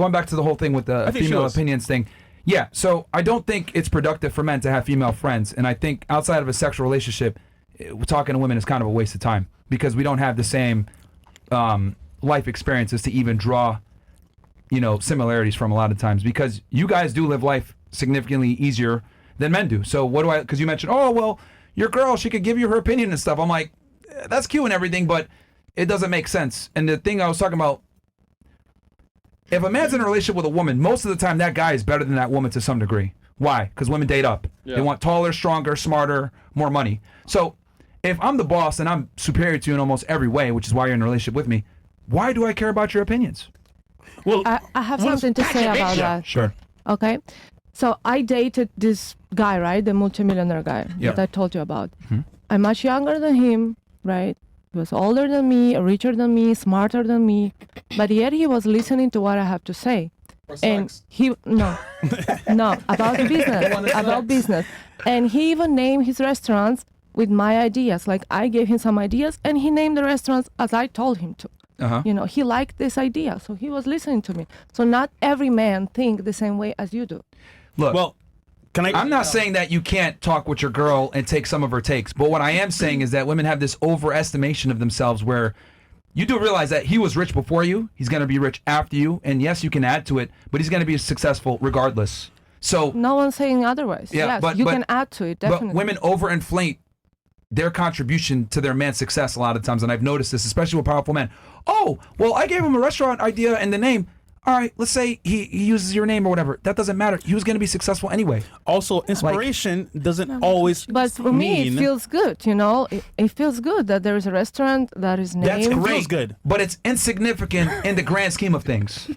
going back to the whole thing with the female opinions thing. Yeah, so I don't think it's productive for men to have female friends, and I think outside of a sexual relationship, talking to women is kind of a waste of time because we don't have the same life experiences to even draw, similarities from a lot of times, because you guys do live life significantly easier than men do. So what do I, because you mentioned, oh, well, your girl, she could give you her opinion and stuff. I'm like, that's cute and everything, but it doesn't make sense. And the thing I was talking about, if a man's in a relationship with a woman, most of the time that guy is better than that woman to some degree. Why? Because women date up. Yeah. They want taller, stronger, smarter, more money. So if I'm the boss and I'm superior to you in almost every way, which is why you're in a relationship with me, why do I care about your opinions? Well, I have something to say about that. Sure. Okay. So I dated this guy, right? The multimillionaire guy that I told you about. Mm-hmm. I'm much younger than him, right? He was older than me, richer than me, smarter than me, but yet he was listening to what I have to say. And he no about business. And he even named his restaurants with my ideas. Like I gave him some ideas, and he named the restaurants as I told him to. Uh-huh. He liked this idea, so he was listening to me. So not every man think the same way as you do. Look, well, I'm not saying that you can't talk with your girl and take some of her takes, but what I am saying is that women have this overestimation of themselves where you do realize that he was rich before you, he's going to be rich after you, and yes, you can add to it, but he's going to be successful regardless. So no one's saying otherwise. Yeah, yes, you can add to it, definitely. But women overinflate their contribution to their man's success a lot of times, and I've noticed this, especially with powerful men. Oh, well, I gave him a restaurant idea and the name. All right, let's say he uses your name or whatever. That doesn't matter. He was going to be successful anyway. Also, inspiration doesn't always But for me, it feels good, It feels good that there is a restaurant that is named. That's great, feels good. But it's insignificant in the grand scheme of things.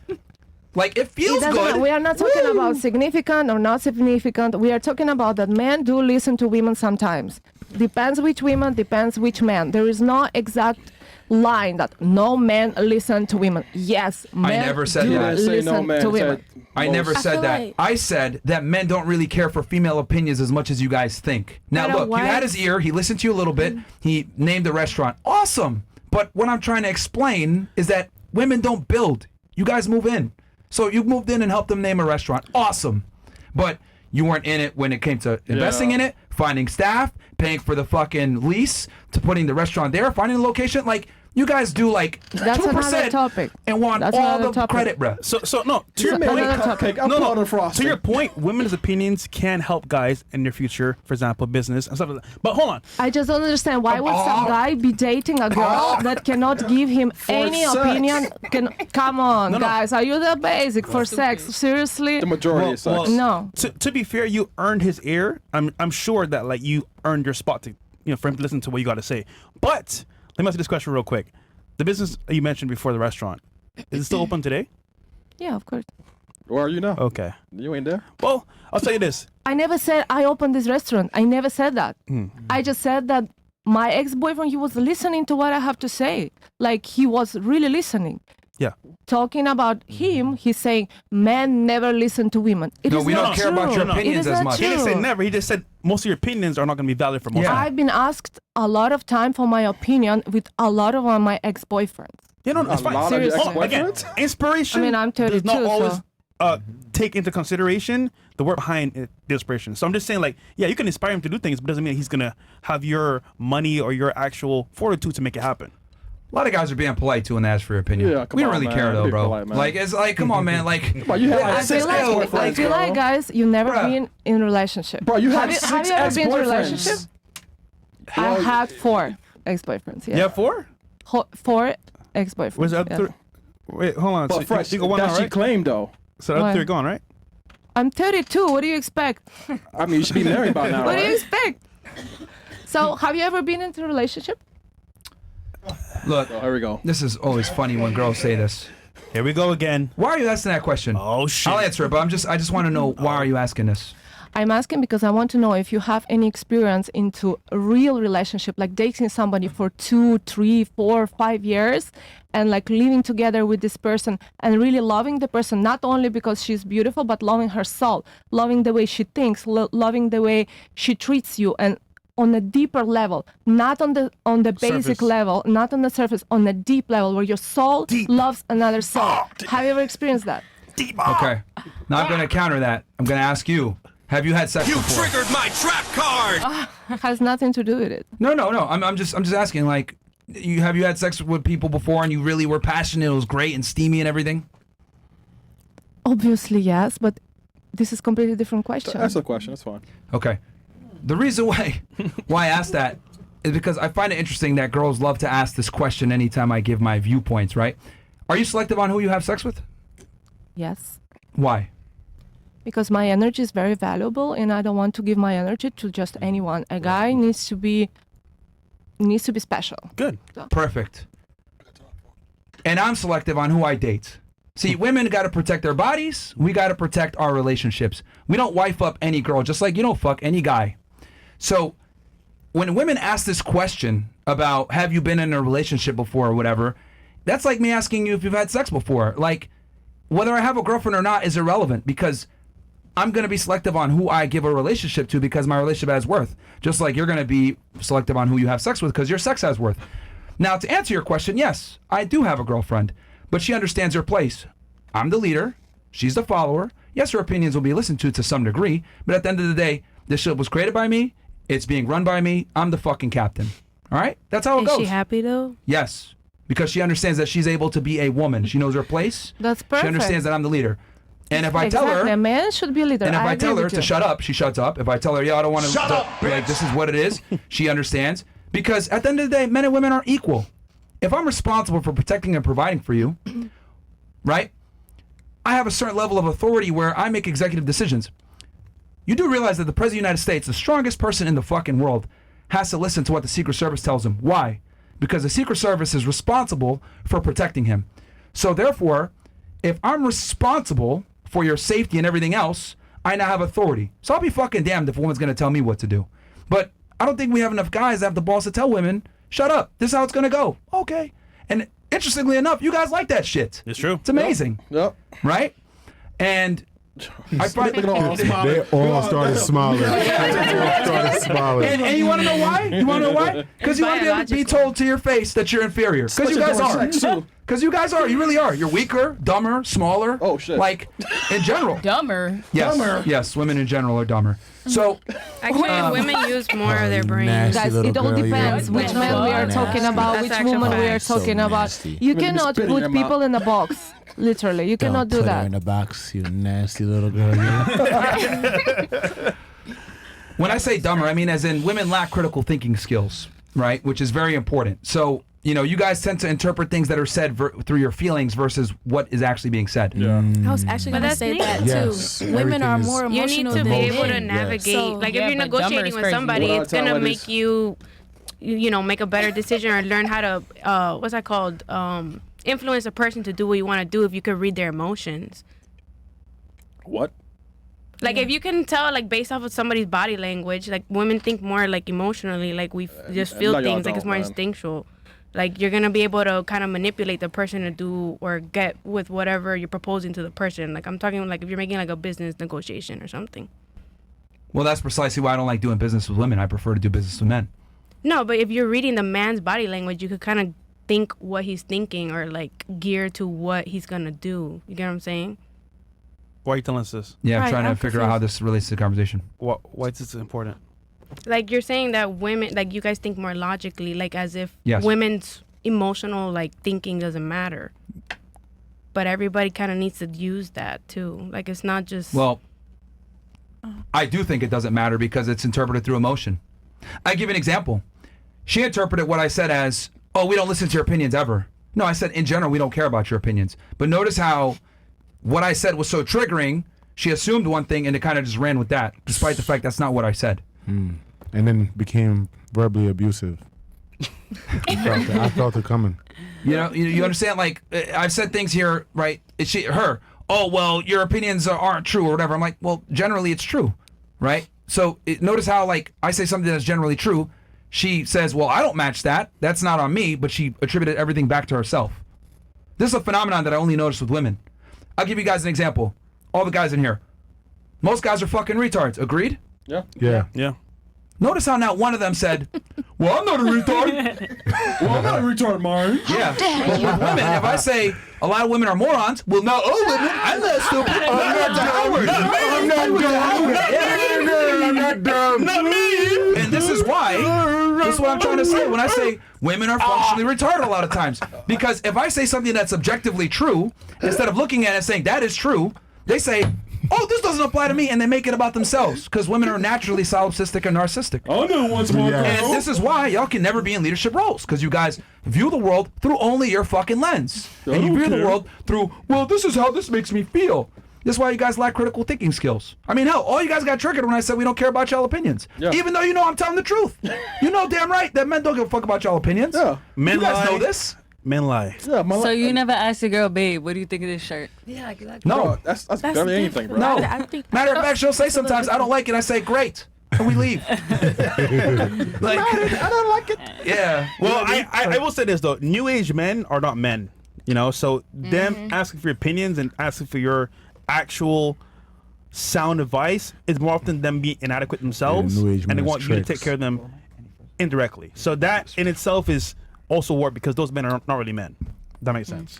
Like, it feels good. We are not talking about significant or not significant. We are talking about that men do listen to women sometimes. Depends which women, depends which man. There is no exact line that no men listen to women. Yes, men I never said that. Listen to women. I never said that. Like I said that men don't really care for female opinions as much as you guys think. Now look, you had his ear. He listened to you a little bit. He named the restaurant. Awesome. But what I'm trying to explain is that women don't build. You guys move in. So you moved in and helped them name a restaurant. Awesome. But you weren't in it when it came to investing in it, finding staff, paying for the fucking lease, to putting the restaurant there, finding the location. Like, you guys do like 2% and want all the credit, bro. So no, to your point, to your point, women's opinions can help guys in their future, for example, business and stuff like that. But hold on. I just don't understand why would some guy be dating a girl that cannot give him any opinion? Come on, guys, are you the basic for sex? Seriously? The majority of sex. No. To be fair, you earned his ear. I'm sure that like you earned your spot to for him to listen to what you got to say. But let me ask you this question real quick. The business you mentioned before, the restaurant, is it still open today? Yeah, of course. Where are you now? Okay. You ain't there? Well, I'll tell you this. I never said I opened this restaurant. I never said that. I just said that my ex-boyfriend, he was listening to what I have to say. Like, he was really listening. Yeah. Talking about him, he's saying men never listen to women. We don't care about your opinions as much. He didn't say never. He just said most of your opinions are not going to be valid for most. I've been asked a lot of time for my opinion with a lot of my ex-boyfriends. It's fine. Seriously. Again, inspiration. I mean, I'm 32, does not always take into consideration the work behind the inspiration. So I'm just saying, like, yeah, you can inspire him to do things, but doesn't mean he's gonna have your money or your actual fortitude to make it happen. A lot of guys are being polite too and ask for your opinion. Yeah, we don't really man. care though, bro. Polite, like, it's like, come on, man. Like, I feel like, guys, you never been in a relationship. Bro, have you ever been in a relationship? I had 4 ex-boyfriends. Yeah. You have 4? 4 ex-boyfriends. Was that 3? Wait, hold on. But fresh, that she claimed though. So that's 3 gone, right? I'm 32. What do you expect? I mean, you should be married by now. What do you expect? So, have you ever been into a relationship? Look, here we go. This is always funny when girls say this. Here we go again. Why are you asking that question? Oh shit! I'll answer it, but I just want to know why are you asking this? I'm asking because I want to know if you have any experience into a real relationship, like dating somebody for 2, 3, 4, 5 years, and like living together with this person and really loving the person, not only because she's beautiful, but loving her soul, loving the way she thinks, loving the way she treats you, and on a deeper level, not on the basic level, not on the surface, on a deep level where your soul loves another soul. Have you ever experienced that? Okay. Now I'm going to counter that. I'm going to ask you, have you had sex before? You triggered my trap card! Has nothing to do with it. No. I'm just asking, like, have you had sex with people before and you really were passionate, it was great and steamy and everything? Obviously, yes, but this is completely different question. That's a question. That's fine. Okay. The reason why I asked that is because I find it interesting that girls love to ask this question anytime I give my viewpoints, right? Are you selective on who you have sex with? Yes. Why? Because my energy is very valuable and I don't want to give my energy to just anyone. A guy needs to be special. Good. Perfect. And I'm selective on who I date. See, women got to protect their bodies. We got to protect our relationships. We don't wife up any girl, just like you don't fuck any guy. So when women ask this question about have you been in a relationship before or whatever, that's like me asking you if you've had sex before. Like, whether I have a girlfriend or not is irrelevant because I'm going to be selective on who I give a relationship to because my relationship has worth. Just like you're going to be selective on who you have sex with because your sex has worth. Now, to answer your question, yes, I do have a girlfriend, but she understands her place. I'm the leader. She's the follower. Yes, her opinions will be listened to some degree, but at the end of the day, this ship was created by me. It's being run by me. I'm the fucking captain. All right? That's how it goes. Is she happy, though? Yes, because she understands that she's able to be a woman. She knows her place. That's perfect. She understands that I'm the leader. And if I tell her, a man should be a leader. and if I agree tell her with to you. shut up, she shuts up. If I tell her, I don't want to, Shut up, bitch! like, this is what it is, she understands. Because at the end of the day, men and women are equal. If I'm responsible for protecting and providing for you, right? I have a certain level of authority where I make executive decisions. You do realize that the President of the United States, the strongest person in the fucking world, has to listen to what the Secret Service tells him. Why? Because the Secret Service is responsible for protecting him. So therefore, if I'm responsible for your safety and everything else, I now have authority. So I'll be fucking damned if a woman's gonna tell me what to do. But I don't think we have enough guys that have the balls to tell women, shut up, this is how it's gonna go. Okay. And interestingly enough, you guys like that shit. It's true. It's amazing. Yep. Right? And I find Look at all smiling. They all started smiling. and you want to know why? You want to know why? Because you want to be able to be told to your face that you're inferior. Because you guys are. Because you guys are. You really are. You're weaker, dumber, smaller. Oh, shit. Like, in general. Dumber. Yes. Dumber. Yes, women in general are dumber. So, Actually, women use more of their brains. Guys, it all depends which man we are talking about, That's which actual woman we are facts. talking about. You cannot spit in put your people mouth. in a box. Literally, you cannot do Put her that. in the box, you nasty little girl. when I say dumber, I mean as in women lack critical thinking skills, right? Which is very important. So, you guys tend to interpret things that are said through your feelings versus what is actually being said. Yeah. I was actually going to that's say me. that Yes, too. Women are everything is- more You emotional need to than be able to men. navigate. So- Like, Yeah, if you're but dumber negotiating is with crazy. somebody, Well, it's that's going how to it make is. you make a better decision or learn how to, what's that called? Influence a person to do what you want to do if you could read their emotions. What? Like, if you can tell, like, based off of somebody's body language, like, women think more, like, emotionally, like, we just feel no, y'all things, like, it's don't, more man. instinctual. Like, you're going to be able to kind of manipulate the person to do or get with whatever you're proposing to the person. Like, I'm talking, like, if you're making, like, a business negotiation or something. Well, that's precisely why I don't like doing business with women. I prefer to do business with men. No, but if you're reading the man's body language, you could kind of think what he's thinking or, like, gear to what he's going to do. You get what I'm saying? Why are you telling us this? Yeah, I'm Right, trying to I'm figure out how confused. this relates to the conversation. Why is this important? Like, you're saying that women, like, you guys think more logically, like, as if Yes. women's emotional, like, thinking doesn't matter. But everybody kind of needs to use that, too. Like, it's not just... Well, I do think it doesn't matter because it's interpreted through emotion. I give an example. She interpreted what I said as, oh, we don't listen to your opinions ever. No, I said, in general, we don't care about your opinions. But notice how what I said was so triggering, she assumed one thing and it kind of just ran with that, despite the fact that's not what I said. And then became verbally abusive. I felt it coming. You understand? Like, I've said things here, right? It's her. Oh, well, your opinions aren't true or whatever. I'm like, well, generally it's true, right? So notice how, like, I say something that's generally true. She says, well, I don't match that. That's not on me. But she attributed everything back to herself. This is a phenomenon that I only notice with women. I'll give you guys an example. All the guys in here. Most guys are fucking retards. Agreed? Yeah. Yeah. Yeah. Notice how not one of them said, well, I'm not a retard. Well, I'm not a retard, Myron. Yeah. But with women, if I say, A lot of women are morons. Well, no, women, I'm not stupid. I'm not dumb. Not me. And this is why. This is what I'm trying to say when I say women are functionally retarded a lot of times. Because if I say something that's objectively true, instead of looking at it and saying that is true, they say, oh, this doesn't apply to me, and they make it about themselves. Because women are naturally solipsistic and narcissistic. Oh, no, once more. And this is why y'all can never be in leadership roles, because you guys view the world through only your fucking lens. And you view the world through, well, this is how this makes me feel. This is why you guys lack critical thinking skills. I mean, hell, all you guys got triggered when I said we don't care about y'all opinions. Yeah. Even though you know I'm telling the truth. You know damn right that men don't give a fuck about y'all opinions. Yeah. Men you guys lie. know this. Men lie. Yeah, so you never asked your girl, babe, what do you think of this shirt? Yeah, exactly. No. Bro, that's better than anything, bro. No. I think Matter of fact, she'll say sometimes, I don't like it. I say, great. And we leave. Like, I don't like it. Yeah. Well, I will say this though: new age men are not men. You know, so them asking for your opinions and asking for your actual sound advice is more often them being inadequate themselves, new age and they men's want you to tricks. take care of them indirectly. So that in itself is also war because those men are not really men. That makes sense.